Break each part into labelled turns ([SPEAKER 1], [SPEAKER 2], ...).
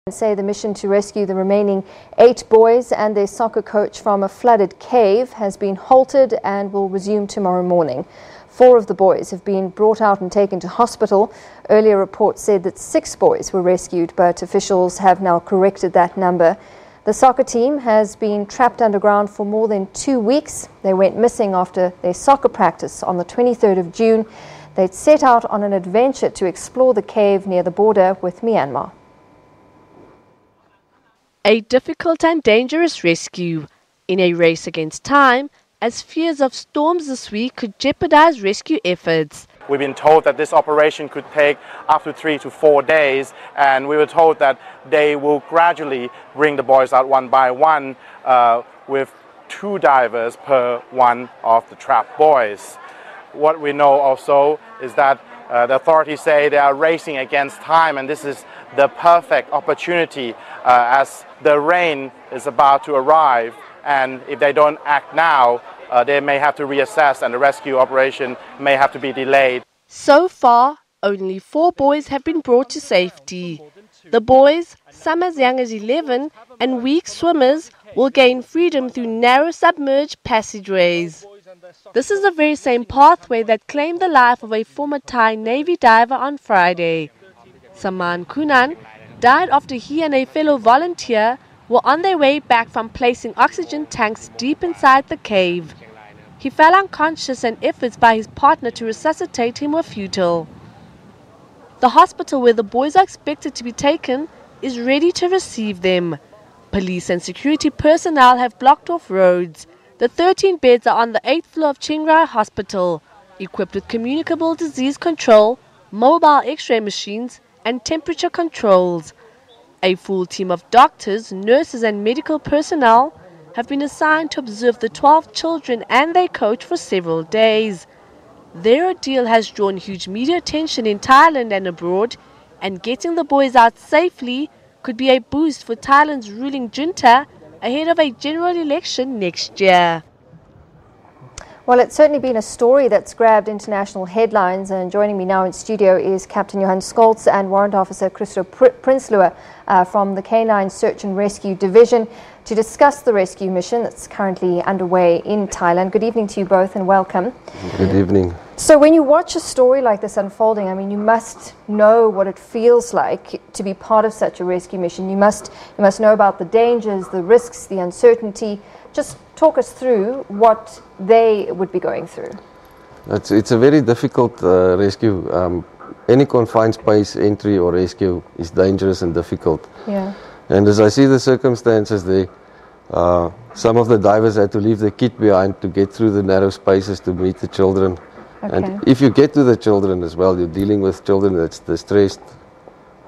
[SPEAKER 1] Say the mission to rescue the remaining 8 boys and their soccer coach from a flooded cave has been halted and will resume tomorrow morning. 4 of the boys have been brought out and taken to hospital. Earlier reports said that 6 boys were rescued, but officials have now corrected that number. The soccer team has been trapped underground for more than 2 weeks. They went missing after their soccer practice on the 23rd of June. They'd set out on an adventure to explore the cave near the border with Myanmar.
[SPEAKER 2] A difficult and dangerous rescue in a race against time, as fears of storms this week could jeopardize rescue efforts.
[SPEAKER 3] We've been told that this operation could take up to 3 to 4 days, and we were told that they will gradually bring the boys out one by one with 2 divers per one of the trapped boys. What we know also is that the authorities say they are racing against time, and this is the perfect opportunity as the rain is about to arrive, and if they don't act now, they may have to reassess and the rescue operation may have to be delayed.
[SPEAKER 2] So far, only 4 boys have been brought to safety. The boys, some as young as 11 and weak swimmers, will gain freedom through narrow submerged passageways. This is the very same pathway that claimed the life of a former Thai Navy diver on Friday. Saman Kunan died after he and a fellow volunteer were on their way back from placing oxygen tanks deep inside the cave. He fell unconscious and efforts by his partner to resuscitate him were futile. The hospital where the boys are expected to be taken is ready to receive them. Police and security personnel have blocked off roads. The 13 beds are on the 8th floor of Chiang Rai Hospital, equipped with communicable disease control, mobile x-ray machines and temperature controls. A full team of doctors, nurses and medical personnel have been assigned to observe the 12 children and their coach for several days. Their ordeal has drawn huge media attention in Thailand and abroad, and getting the boys out safely could be a boost for Thailand's ruling junta ahead of a general election next year.
[SPEAKER 1] Well, it's certainly been a story that's grabbed international headlines, and joining me now in studio is Captain Johan Scholtz and Warrant Officer Christo Prinsloo from the K9 Search and Rescue Division to discuss the rescue mission that's currently underway in Thailand. Good evening to you both and welcome.
[SPEAKER 4] Good evening.
[SPEAKER 1] So when you watch a story like this unfolding, I mean, you must know what it feels like to be part of such a rescue mission. You must know about the dangers, the risks, the uncertainty. Just talk us through what they would be going through.
[SPEAKER 4] It's a very difficult rescue. Any confined space entry or rescue is dangerous and difficult.
[SPEAKER 1] Yeah.
[SPEAKER 4] And as I see the circumstances there, some of the divers had to leave the kit behind to get through the narrow spaces to meet the children.
[SPEAKER 1] Okay.
[SPEAKER 4] And if you get to the children as well, you're dealing with children that's distressed.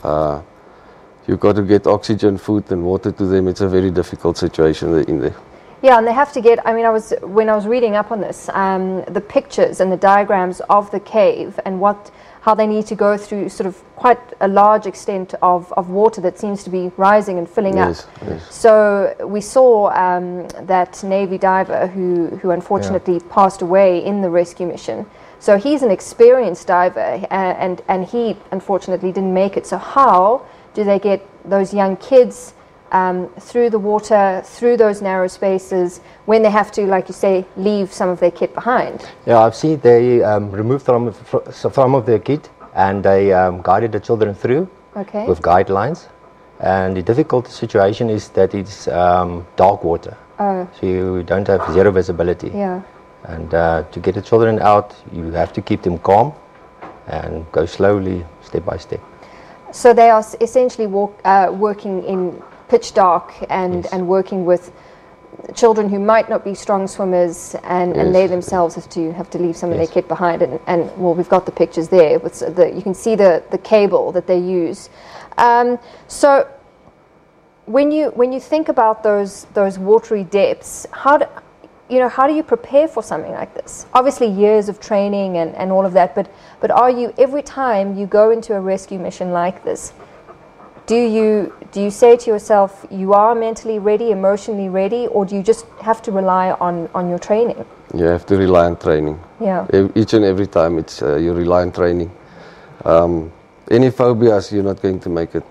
[SPEAKER 4] You've got to get oxygen, food and water to them. It's a very difficult situation in there.
[SPEAKER 1] Yeah, and they have to get, I mean, when I was reading up on this, the pictures and the diagrams of the cave and how they need to go through sort of quite a large extent of water that seems to be rising and filling up.
[SPEAKER 4] Yes.
[SPEAKER 1] So we saw that Navy diver who unfortunately passed away in the rescue mission. So he's an experienced diver and he unfortunately didn't make it. So how do they get those young kids through the water, through those narrow spaces, when they have to, like you say, leave some of their kit behind?
[SPEAKER 5] Yeah, I've seen they removed some of their kit and they guided the children through with guidelines. And the difficult situation is that it's dark water, so you don't have zero visibility.
[SPEAKER 1] Yeah.
[SPEAKER 5] And to get the children out, you have to keep them calm and go slowly, step by step.
[SPEAKER 1] So they are essentially working in pitch dark and working with children who might not be strong swimmers, and they themselves have to leave some of their kit behind. And well, we've got the pictures there. With you can see the cable that they use. So when you think about those watery depths, how do you prepare for something like this? Obviously years of training and all of that, but are you, every time you go into a rescue mission like this, do you say to yourself you are mentally ready, emotionally ready, or do you just have to rely on your training?
[SPEAKER 4] You have to rely on training.
[SPEAKER 1] Yeah.
[SPEAKER 4] Each and every time you rely on training. Any phobias, you're not going to make it.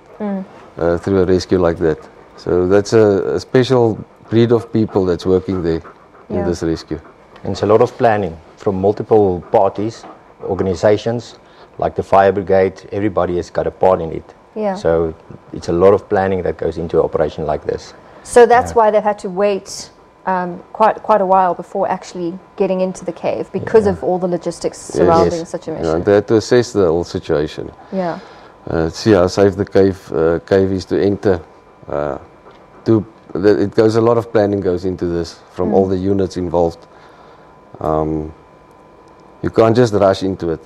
[SPEAKER 4] through a rescue like that. So that's a special breed of people that's working there in this rescue.
[SPEAKER 5] And it's a lot of planning from multiple parties, organizations, like the fire brigade. Everybody has got a part in it.
[SPEAKER 1] Yeah.
[SPEAKER 5] So it's a lot of planning that goes into an operation like this.
[SPEAKER 1] So that's why they've had to wait quite a while before actually getting into the cave, because of all the logistics surrounding such a mission.
[SPEAKER 4] Yeah, they had to assess the whole situation.
[SPEAKER 1] Yeah.
[SPEAKER 4] See how safe the cave is to enter. It goes, a lot of planning goes into this from all the units involved. You can't just rush into it,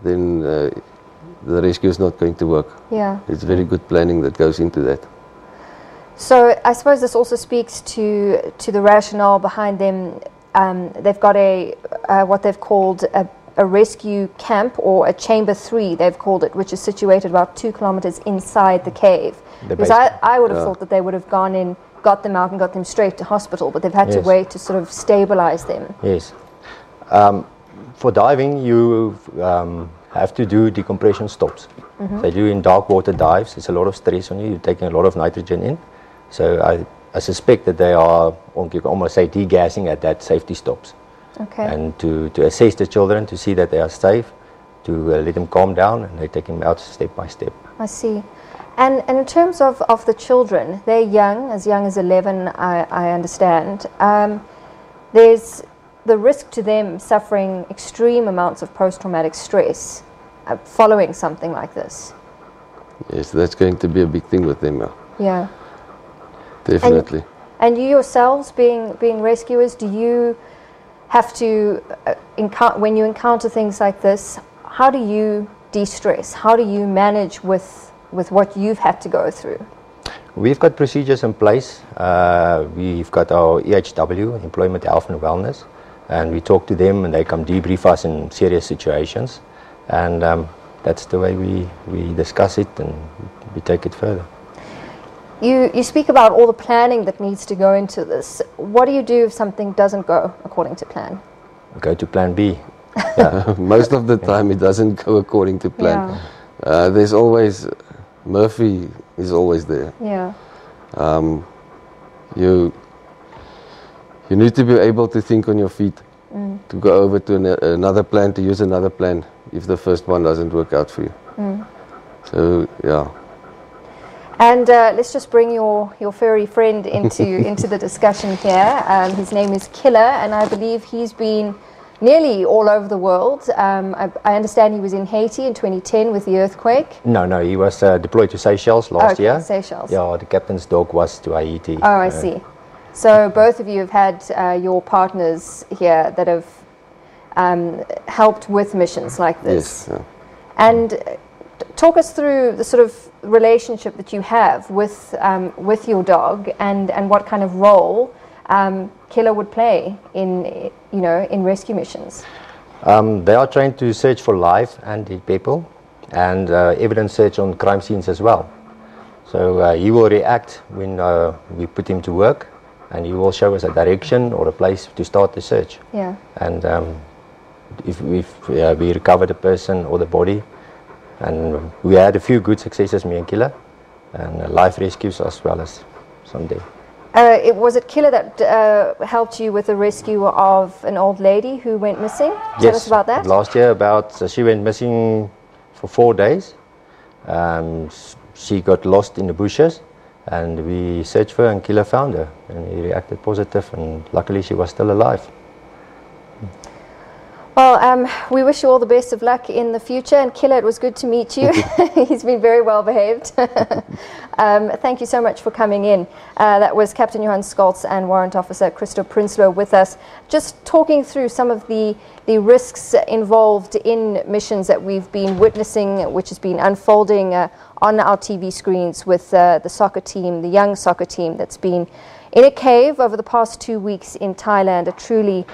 [SPEAKER 4] then the rescue is not going to work.
[SPEAKER 1] Yeah.
[SPEAKER 4] It's very good planning that goes into that.
[SPEAKER 1] So I suppose this also speaks to the rationale behind them. They've got what they've called a rescue camp, or a chamber 3 they've called it, which is situated about 2 kilometers inside the cave. Because I would have thought that they would have gone in, got them out and got them straight to hospital, but they've had to wait to sort of stabilize them.
[SPEAKER 5] Yes. For diving, you have to do decompression stops. They do in dark water dives. It's a lot of stress on you. You're taking a lot of nitrogen in. So I suspect that they are, you can almost say, degassing at that safety stops.
[SPEAKER 1] Okay.
[SPEAKER 5] And to assess the children, to see that they are safe, to let them calm down, and they take them out step by step.
[SPEAKER 1] I see. And in terms of the children, they're young as 11, I understand. There's the risk to them suffering extreme amounts of post-traumatic stress following something like this.
[SPEAKER 4] Yes, that's going to be a big thing with them.
[SPEAKER 1] Yeah.
[SPEAKER 4] Definitely.
[SPEAKER 1] And you yourselves, being rescuers, do you have to, when you encounter things like this, how do you de-stress? How do you manage with what you've had to go through?
[SPEAKER 5] We've got procedures in place. We've got our EHW, Employment Health and Wellness, and we talk to them and they come debrief us in serious situations. And that's the way we discuss it and we take it further.
[SPEAKER 1] You speak about all the planning that needs to go into this. What do you do if something doesn't go according to plan?
[SPEAKER 5] We go to plan B.
[SPEAKER 4] Most of the time it doesn't go according to plan. There's always, Murphy is always there.
[SPEAKER 1] Yeah.
[SPEAKER 4] You need to be able to think on your feet, to go over to another plan, to use another plan if the first one doesn't work out for you. So, yeah.
[SPEAKER 1] And let's just bring your furry friend into the discussion here. His name is Killer, and I believe he's been nearly all over the world. I understand he was in Haiti in 2010 with the earthquake.
[SPEAKER 5] No, he was deployed to Seychelles last year.
[SPEAKER 1] Seychelles.
[SPEAKER 5] Yeah, the captain's dog was to Haiti.
[SPEAKER 1] Oh, I see. So both of you have had your partners here that have helped with missions like this.
[SPEAKER 4] Yes.
[SPEAKER 1] And talk us through the sort of relationship that you have with your dog, and what kind of role Killer would play in rescue missions.
[SPEAKER 5] They are trained to search for life and dead people, and evidence search on crime scenes as well. So he will react when we put him to work, and he will show us a direction or a place to start the search.
[SPEAKER 1] Yeah.
[SPEAKER 5] And if we recover the person or the body, and we had a few good successes, me and Killer, and life rescues as well as someday.
[SPEAKER 1] Was it Killer that helped you with the rescue of an old lady who went missing? Tell us about that.
[SPEAKER 5] Last year, she went missing for 4 days. She got lost in the bushes, and we searched for her, and Killer found her, and he reacted positive, and luckily she was still alive.
[SPEAKER 1] Well, we wish you all the best of luck in the future. And Killer, it was good to meet you. He's been very well behaved. Thank you so much for coming in. That was Captain Johan Scholtz and Warrant Officer Christo Prinsloo with us, just talking through some of the risks involved in missions that we've been witnessing, which has been unfolding on our TV screens with the soccer team, the young soccer team that's been in a cave over the past 2 weeks in Thailand. A truly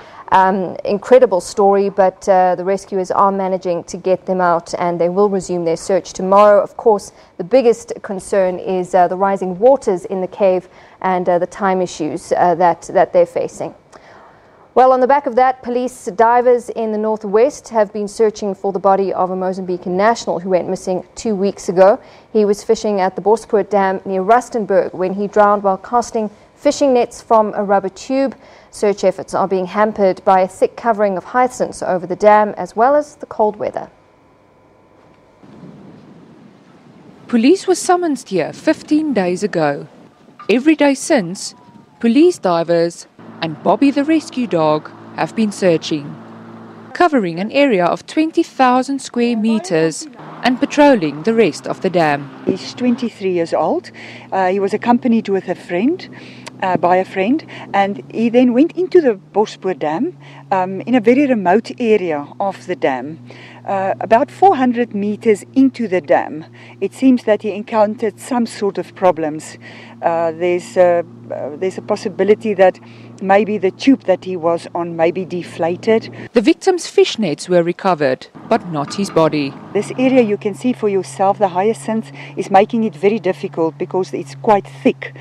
[SPEAKER 1] incredible story, but the rescuers are managing to get them out, and they will resume their search tomorrow. Of course, the biggest concern is the rising waters in the cave and the time issues that they're facing. Well, on the back of that, police divers in the northwest have been searching for the body of a Mozambican national who went missing 2 weeks ago. He was fishing at the Borspoort Dam near Rustenburg when he drowned while casting fishing nets from a rubber tube. Search efforts are being hampered by a thick covering of hyacinths over the dam as well as the cold weather.
[SPEAKER 6] Police were summoned here 15 days ago. Every day since, police divers and Bobby the rescue dog have been searching, covering an area of 20,000 square meters and patrolling the rest of the dam.
[SPEAKER 7] He's 23 years old. He was accompanied with a friend, by a friend, and he then went into the Borspoort Dam in a very remote area of the dam. About 400 meters into the dam, it seems that he encountered some sort of problems. There's a possibility that maybe the tube that he was on may be deflated.
[SPEAKER 6] The victim's fishnets were recovered, but not his body.
[SPEAKER 7] This area you can see for yourself, the hyacinth is making it very difficult because it's quite thick.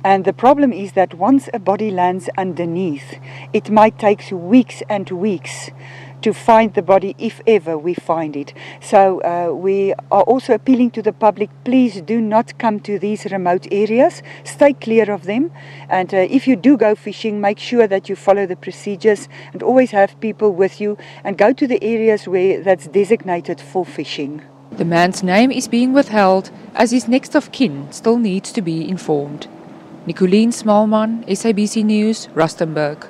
[SPEAKER 7] And the problem is that once a body lands underneath, it might take weeks and weeks to find the body, if ever we find it. So we are also appealing to the public, please do not come to these remote areas, stay clear of them, and if you do go fishing, make sure that you follow the procedures and always have people with you and go to the areas where that's designated for fishing.
[SPEAKER 6] The man's name is being withheld as his next of kin still needs to be informed. Nicolene Smallman, SABC News, Rustenburg.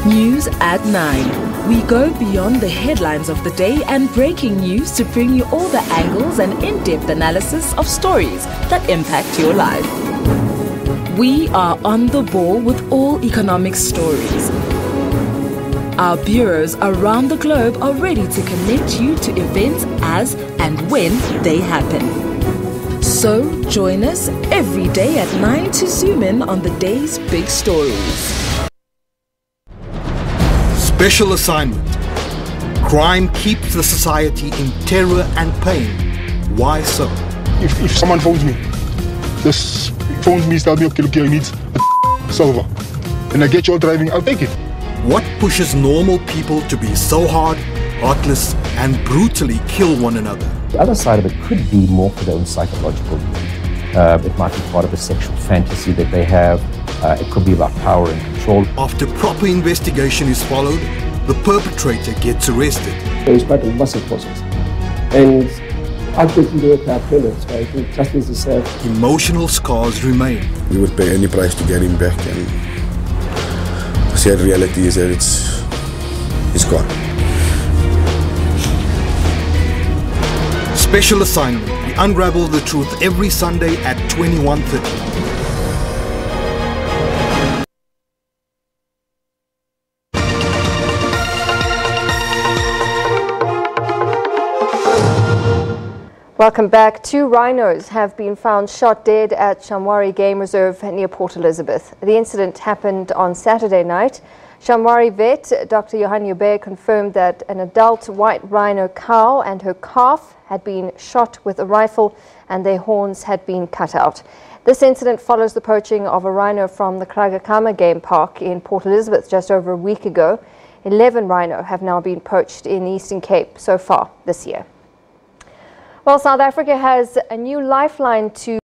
[SPEAKER 8] News at 9. We go beyond the headlines of the day and breaking news to bring you all the angles and in-depth analysis of stories that impact your life. We are on the ball with all economic stories. Our bureaus around the globe are ready to connect you to events as and when they happen. So join us every day at 9 to zoom in on the day's big stories.
[SPEAKER 9] Special assignment. Crime keeps the society in terror and pain. Why so?
[SPEAKER 10] If someone phones me, tells me, okay, look here, he needs a solver, and I get you all driving, I'll take it.
[SPEAKER 9] What pushes normal people to be so hard, heartless, and brutally kill one another?
[SPEAKER 11] The other side of it could be more for their own psychological need. It might be part of a sexual fantasy that they have. It could be about power and control.
[SPEAKER 9] After proper investigation is followed, the perpetrator gets arrested.
[SPEAKER 12] There is quite a massive process. And I think we do it our parents, right? I think justice is served.
[SPEAKER 9] Emotional scars remain.
[SPEAKER 13] We would pay any price to get him back, and the sad reality is that it's gone.
[SPEAKER 9] Special assignment. We unravel the truth every Sunday at 21:30.
[SPEAKER 1] Welcome back. 2 rhinos have been found shot dead at Shamwari Game Reserve near Port Elizabeth. The incident happened on Saturday night. Shamwari vet Dr. Johan confirmed that an adult white rhino cow and her calf had been shot with a rifle and their horns had been cut out. This incident follows the poaching of a rhino from the Kragakama Game Park in Port Elizabeth just over a week ago. 11 rhino have now been poached in the Eastern Cape so far this year. Well, South Africa has a new lifeline to